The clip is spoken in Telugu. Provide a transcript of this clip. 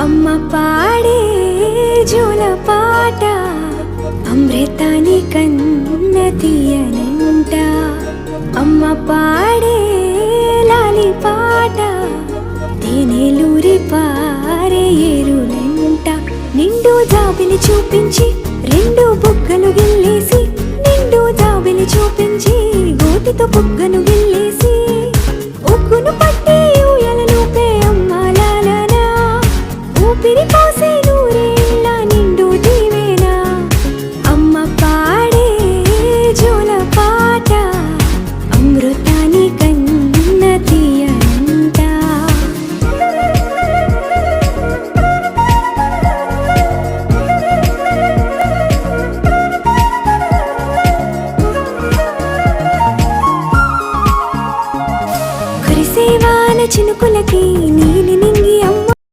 అమ్మ పాడే జోల పాట అమృతాని కన్న తీయనంట. అమ్మ పాడే లాలి పాట తేనెలూరి పారే ఏరులంట. నిండు జాబిలి చూపించి రెండు బుగ్గలు గిల్లేసి, నిండు జాబిలి చూపించి గోటితో